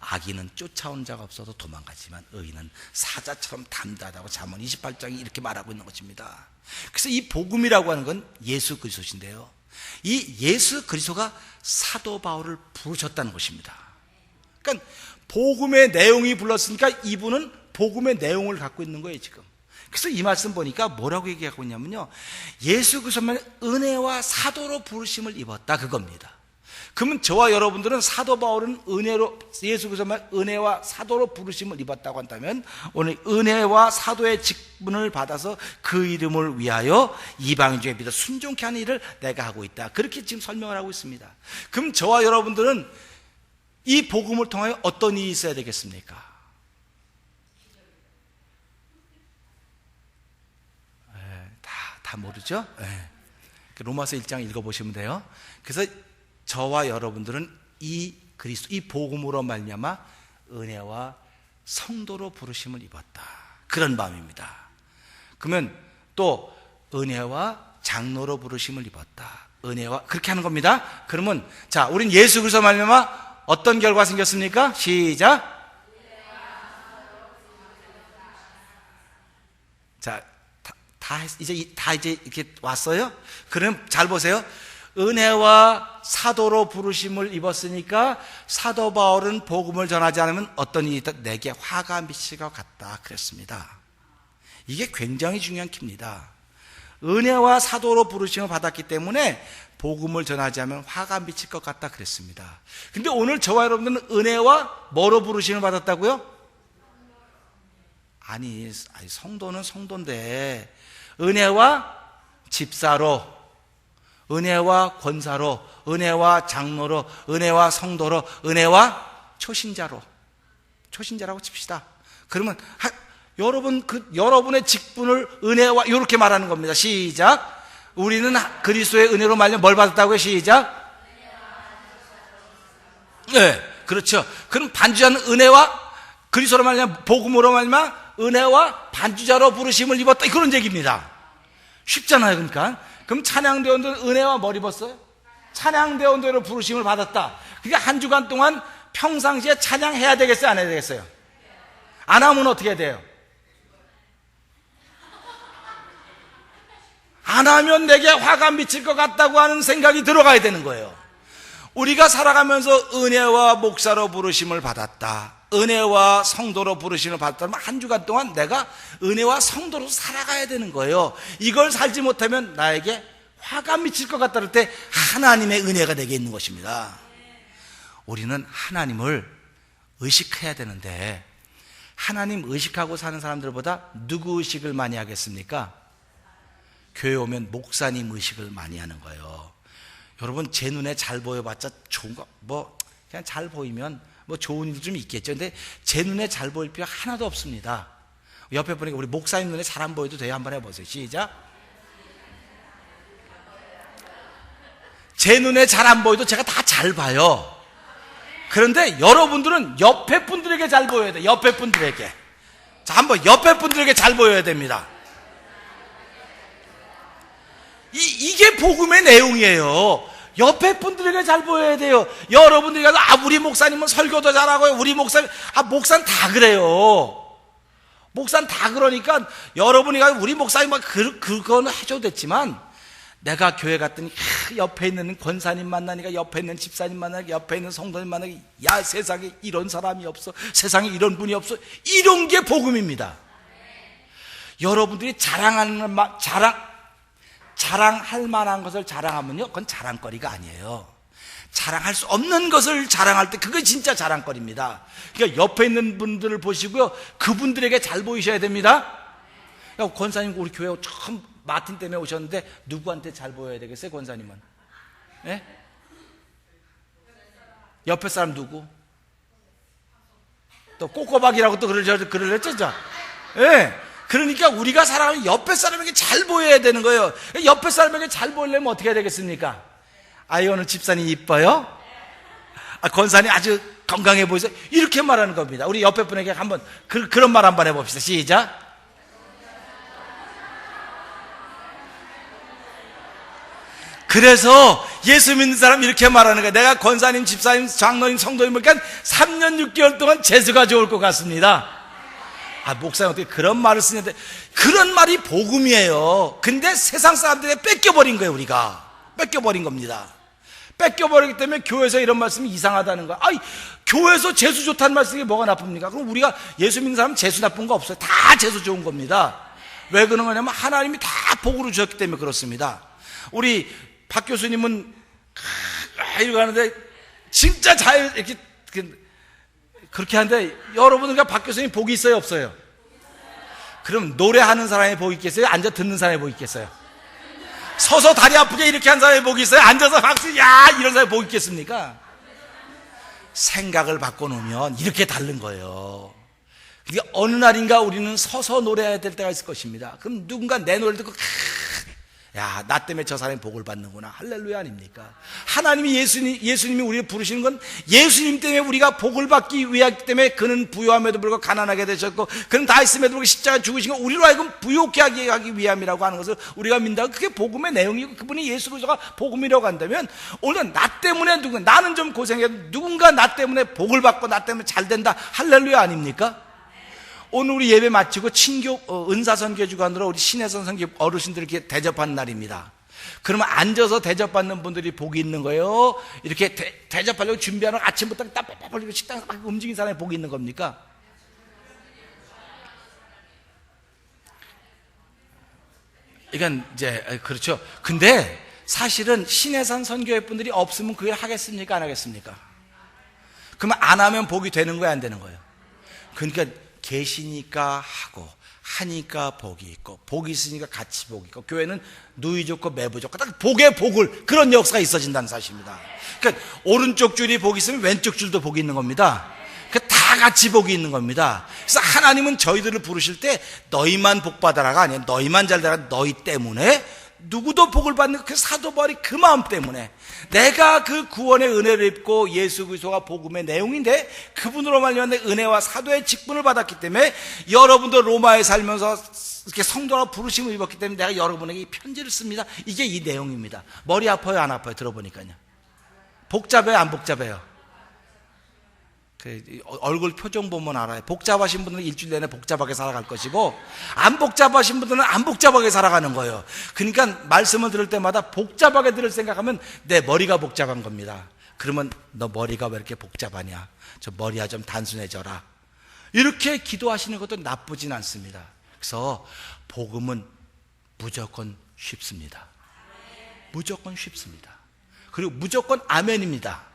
S1: 악인은 쫓아온 자가 없어도 도망가지만 의인은 사자처럼 담대하다고 잠언 28장이 이렇게 말하고 있는 것입니다. 그래서 이 복음이라고 하는 건 예수 그리스도신데요, 이 예수 그리스도가 사도 바울을 부르셨다는 것입니다. 그러니까 복음의 내용이 불렀으니까 이분은 복음의 내용을 갖고 있는 거예요, 지금. 그래서 이 말씀 보니까 뭐라고 얘기하고 있냐면요, 예수 그리스도만 은혜와 사도로 부르심을 입었다, 그겁니다. 그러면 저와 여러분들은 사도 바울은 예수 그리스도만 은혜와 사도로 부르심을 입었다고 한다면, 오늘 은혜와 사도의 직분을 받아서 그 이름을 위하여 이방인중에 믿어 순종케 하는 일을 내가 하고 있다, 그렇게 지금 설명을 하고 있습니다. 그럼 저와 여러분들은 이 복음을 통하여 어떤 일이 있어야 되겠습니까? 다 모르죠? 로마서 1장 읽어보시면 돼요. 그래서 저와 여러분들은 이 복음으로 말미암아 은혜와 성도로 부르심을 입었다, 그런 마음입니다. 그러면 또 은혜와 장로로 부르심을 입었다, 은혜와, 그렇게 하는 겁니다. 그러면 자, 우린 예수 그리스도 말미암아 어떤 결과 생겼습니까? 시작. 자, 이제 이렇게 왔어요? 그럼 잘 보세요. 은혜와 사도로 부르심을 입었으니까 사도 바울은 복음을 전하지 않으면 어떤 일이 있다? 내게 화가 미칠 것 같다, 그랬습니다. 이게 굉장히 중요한 키입니다. 은혜와 사도로 부르심을 받았기 때문에 복음을 전하지 않으면 화가 미칠 것 같다, 그랬습니다. 근데 오늘 저와 여러분들은 은혜와 뭐로 부르심을 받았다고요? 아니, 성도는 성도인데 은혜와 집사로, 은혜와 권사로, 은혜와 장로로, 은혜와 성도로, 은혜와 초신자라고 칩시다. 그러면 여러분의 직분을 은혜와, 이렇게 말하는 겁니다. 시작. 우리는 그리스도의 은혜로 말미암아 뭘 받았다고요? 시작. 네, 그렇죠. 그럼 반주자는 은혜와 그리스도로 말미암아, 복음으로 말미암아 은혜와 반주자로 부르심을 입었다, 그런 얘기입니다. 쉽잖아요. 그러니까 그럼 찬양대원들은 은혜와 뭘 입었어요? 찬양대원대로 부르심을 받았다. 그러니까 한 주간 동안 평상시에 찬양해야 되겠어요, 안 해야 되겠어요? 안 하면 어떻게 돼요? 안 하면 내게 화가 미칠 것 같다고 하는 생각이 들어가야 되는 거예요. 우리가 살아가면서 은혜와 목사로 부르심을 받았다, 은혜와 성도로 부르심을 받았다면 한 주간 동안 내가 은혜와 성도로 살아가야 되는 거예요. 이걸 살지 못하면 나에게 화가 미칠 것 같다 할 때 하나님의 은혜가 내게 있는 것입니다. 우리는 하나님을 의식해야 되는데, 하나님 의식하고 사는 사람들보다 누구 의식을 많이 하겠습니까? 교회 오면 목사님 의식을 많이 하는 거예요. 여러분, 제 눈에 잘 보여봤자 좋은 거, 그냥 잘 보이면 좋은 일도 좀 있겠죠. 근데 제 눈에 잘 보일 필요 하나도 없습니다. 옆에 보니까 우리 목사님 눈에 잘 안 보여도 돼요. 한번 해보세요. 시작. 제 눈에 잘 안 보여도 제가 다 잘 봐요. 그런데 여러분들은 옆에 분들에게 잘 보여야 돼요. 옆에 분들에게. 자, 한번 옆에 분들에게 잘 보여야 됩니다. 이게 복음의 내용이에요. 옆에 분들에게 잘 보여야 돼요. 여러분들이 가서 우리 목사님은 설교도 잘하고요, 우리 목사님, 목사는 다 그래요. 목사는 다 그러니까 여러분이 가서 우리 목사님 그거는 해줘도 됐지만, 내가 교회 갔더니 옆에 있는 권사님 만나니까, 옆에 있는 집사님 만나니까, 옆에 있는 성도님 만나니까, 야, 세상에 이런 사람이 없어, 세상에 이런 분이 없어, 이런 게 복음입니다. 여러분들이 자랑할 만한 것을 자랑하면요, 그건 자랑거리가 아니에요. 자랑할 수 없는 것을 자랑할 때 그게 진짜 자랑거리입니다. 그러니까 옆에 있는 분들을 보시고요, 그분들에게 잘 보이셔야 됩니다. 야, 권사님 우리 교회 처음 마틴 때문에 오셨는데 누구한테 잘 보여야 되겠어요? 권사님은 네? 옆에 사람 누구? 또 꼬꼬박이라고 또 그러랬죠? 네. 그러니까 우리가 살아가는 옆에 사람에게 잘 보여야 되는 거예요. 옆에 사람에게 잘 보이려면 어떻게 해야 되겠습니까? 아이, 오늘 집사님 이뻐요? 권사님 아주 건강해 보이세요? 이렇게 말하는 겁니다. 우리 옆에 분에게 한번 그런 말 한번 해봅시다. 시작. 그래서 예수 믿는 사람 이렇게 말하는 거예요. 내가 권사님, 집사님, 장로님, 성도님 보니까 3년 6개월 동안 재수가 좋을 것 같습니다. 목사님 어떻게 그런 말을 쓰는데, 그런 말이 복음이에요. 근데 세상 사람들이 뺏겨버린 거예요. 우리가 뺏겨버린 겁니다. 뺏겨버리기 때문에 교회에서 이런 말씀이 이상하다는 거야. 교회에서 재수 좋다는 말씀이 뭐가 나쁩니까? 그럼 우리가 예수 믿는 사람은 재수 나쁜 거 없어요. 다 재수 좋은 겁니다. 왜 그런 거냐면 하나님이 다 복으로 주셨기 때문에 그렇습니다. 우리 박 교수님은 이러고 하는데 진짜 잘 이렇게 그렇게 하는데, 여러분은 박 교수님 복이 있어요, 없어요? 그럼 노래하는 사람의 복이 있겠어요? 앉아 듣는 사람의 복이 있겠어요? 서서 다리 아프게 이렇게 한 사람의 복이 있어요? 앉아서 박수 야 이런 사람의 복이 있겠습니까? 생각을 바꿔놓으면 이렇게 다른 거예요. 그러니까 어느 날인가 우리는 서서 노래해야 될 때가 있을 것입니다. 그럼 누군가 내 노래를 듣고 야, 나 때문에 저 사람이 복을 받는구나. 할렐루야 아닙니까? 하나님이 예수님이 우리를 부르시는 건 예수님 때문에 우리가 복을 받기 위하기 때문에, 그는 부유함에도 불구하고 가난하게 되셨고, 그는 다 있음에도 불구하고 십자가 죽으신 거 우리로 하여금 부유케 하기 위함이라고 하는 것을 우리가 믿는다. 그게 복음의 내용이고, 그분이 예수 그리스도가 복음이라고 한다면, 오늘 나 때문에 나는 좀 고생해도 누군가 나 때문에 복을 받고 나 때문에 잘 된다. 할렐루야 아닙니까? 오늘 우리 예배 마치고 은사선교 주간으로 우리 신혜선 선교 어르신들 이렇게 대접하는 날입니다. 그러면 앉아서 대접받는 분들이 복이 있는 거예요? 이렇게 대접하려고 준비하는 아침부터 땀 뻘뻘 흘리고 식당에서 막 움직이는 사람이 복이 있는 겁니까? 이건 이제 그렇죠. 근데 사실은 신혜산 선교회 분들이 없으면 그 일 하겠습니까? 안 하겠습니까? 그러면 안 하면 복이 되는 거야, 안 되는 거예요? 그러니까 계시니까 하고 하니까 복이 있고, 복이 있으니까 같이 복이 있고, 교회는 누이 좋고 매부 좋고 딱 복의 복을, 그런 역사가 있어진다는 사실입니다. 그러니까 오른쪽 줄이 복이 있으면 왼쪽 줄도 복이 있는 겁니다. 그러니까 다 같이 복이 있는 겁니다. 그래서 하나님은 저희들을 부르실 때 너희만 복 받아라가 아니에요. 너희만 잘 되라. 너희 때문에 누구도 복을 받는 그 사도 바울이 그 마음 때문에, 내가 그 구원의 은혜를 입고 예수 그리스도가 복음의 내용인데 그분으로 말미암아 은혜와 사도의 직분을 받았기 때문에, 여러분도 로마에 살면서 이렇게 성도라 부르심을 입었기 때문에 내가 여러분에게 이 편지를 씁니다. 이게 이 내용입니다. 머리 아파요, 안 아파요? 들어보니까요. 복잡해요, 안 복잡해요? 얼굴 표정 보면 알아요. 복잡하신 분들은 일주일 내내 복잡하게 살아갈 것이고, 안 복잡하신 분들은 안 복잡하게 살아가는 거예요. 그러니까 말씀을 들을 때마다 복잡하게 들을 생각하면 내 머리가 복잡한 겁니다. 그러면 너 머리가 왜 이렇게 복잡하냐? 저 머리야 좀 단순해져라. 이렇게 기도하시는 것도 나쁘진 않습니다. 그래서 복음은 무조건 쉽습니다. 무조건 쉽습니다. 그리고 무조건 아멘입니다.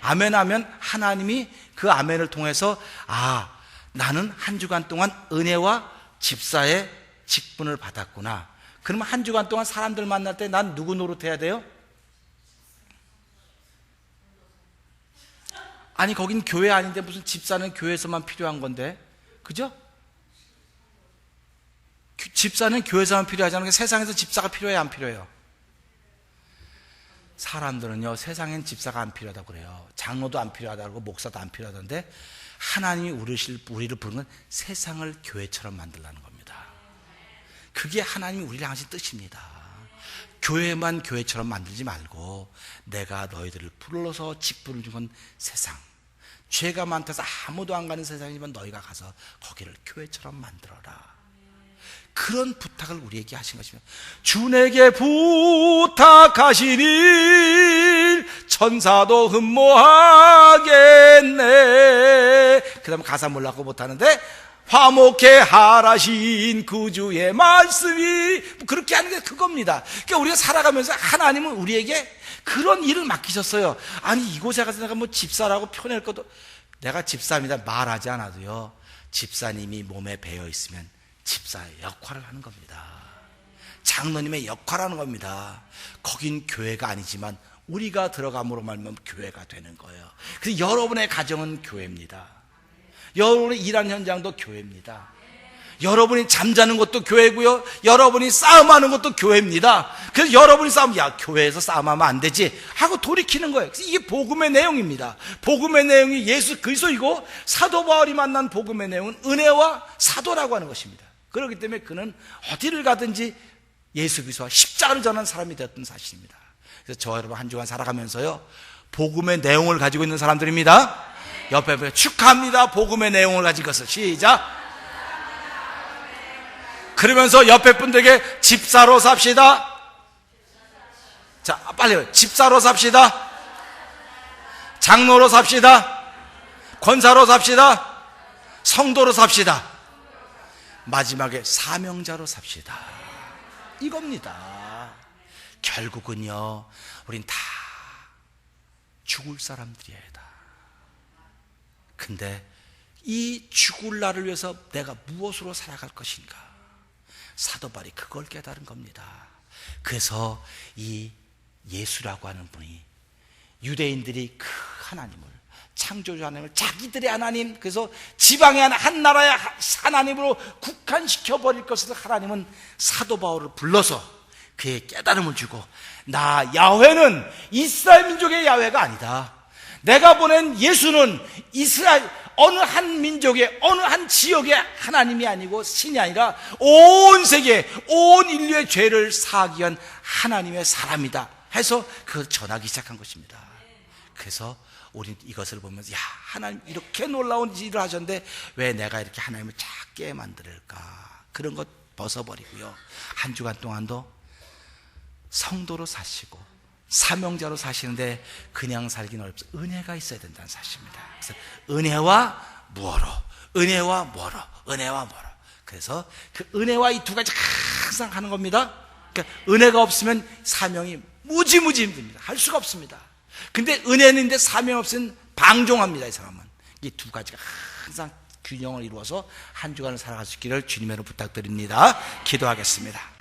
S1: 아멘하면 하나님이 그 아멘을 통해서 나는 한 주간 동안 은혜와 집사의 직분을 받았구나. 그러면 한 주간 동안 사람들 만날 때 난 누구 노릇해야 돼요? 아니 거긴 교회 아닌데 무슨 집사는 교회에서만 필요한 건데, 그죠? 집사는 교회에서만 필요하지 않은 게 세상에서 집사가 필요해요, 안 필요해요? 사람들은요, 세상엔 집사가 안 필요하다고 그래요. 장로도 안 필요하다고 그러고 목사도 안 필요하던데, 하나님이 우리를 부른 건 세상을 교회처럼 만들라는 겁니다. 그게 하나님이 우리를 향하신 뜻입니다. 교회만 교회처럼 만들지 말고, 내가 너희들을 불러서 직분을 준 건 세상, 죄가 많다서 아무도 안 가는 세상이지만 너희가 가서 거기를 교회처럼 만들어라. 그런 부탁을 우리에게 하신 것입니다. 주에게 부탁하시니 천사도 흠모하겠네. 그 다음에 가사 몰랐고 못하는데 화목해 하라신 구주의 말씀이 그렇게 하는 게 그겁니다. 그러니까 우리가 살아가면서 하나님은 우리에게 그런 일을 맡기셨어요. 아니 이곳에 가서 내가 뭐 집사라고 표현할 것도, 내가 집사입니다 말하지 않아도요, 집사님이 몸에 배어 있으면 집사의 역할을 하는 겁니다. 장로님의 역할을 하는 겁니다. 거긴 교회가 아니지만 우리가 들어감으로 말미암아 교회가 되는 거예요. 그래서 여러분의 가정은 교회입니다. 여러분이 일하는 현장도 교회입니다. 여러분이 잠자는 것도 교회고요, 여러분이 싸움하는 것도 교회입니다. 그래서 여러분이 싸움, 야 교회에서 싸움하면 안 되지 하고 돌이키는 거예요. 그래서 이게 복음의 내용입니다. 복음의 내용이 예수 그리스도이고, 사도 바울이 만난 복음의 내용은 은혜와 사도라고 하는 것입니다. 그렇기 때문에 그는 어디를 가든지 예수 그리스도와 십자가를 전하는 사람이 되었던 사실입니다. 그래서 저와 여러분 한 주간 살아가면서요, 복음의 내용을 가지고 있는 사람들입니다. 옆에 축하합니다, 복음의 내용을 가진 것을. 시작. 그러면서 옆에 분들에게 집사로 삽시다. 자, 빨리 집사로 삽시다. 장로로 삽시다. 권사로 삽시다. 성도로 삽시다. 마지막에 사명자로 삽시다. 이겁니다. 결국은요, 우린 다 죽을 사람들이에요. 다. 근데 이 죽을 날을 위해서 내가 무엇으로 살아갈 것인가, 사도 바울이 그걸 깨달은 겁니다. 그래서 이 예수라고 하는 분이 유대인들이 그 하나님을, 창조주 하나님을 자기들의 하나님, 그래서 지방의 한 나라의 하나님으로 국한시켜 버릴 것을 하나님은 사도 바울을 불러서 그의 깨달음을 주고, 나 야훼는 이스라엘 민족의 야훼가 아니다. 내가 보낸 예수는 이스라엘 어느 한 민족의 어느 한 지역의 하나님이 아니고 신이 아니라 온 세계 온 인류의 죄를 사하기 위한 하나님의 사람이다 해서 그걸 전하기 시작한 것입니다. 그래서 우리 이것을 보면서, 야, 하나님 이렇게 놀라운 일을 하셨는데 왜 내가 이렇게 하나님을 작게 만들까, 그런 것 벗어버리고요, 한 주간 동안도 성도로 사시고 사명자로 사시는데 그냥 살기는 어렵죠. 은혜가 있어야 된다는 사실입니다. 그래서 은혜와 무엇로, 은혜와 뭐로, 은혜와 뭐로. 그래서 그 은혜와 이 두 가지 항상 하는 겁니다. 그러니까 은혜가 없으면 사명이 무지무지 힘듭니다. 할 수가 없습니다. 근데 은혜는 있는데 사명 없으면 방종합니다. 이 사람은. 이 두 가지가 항상 균형을 이루어서 한 주간을 살아갈 수 있기를 주님으로 부탁드립니다. 기도하겠습니다.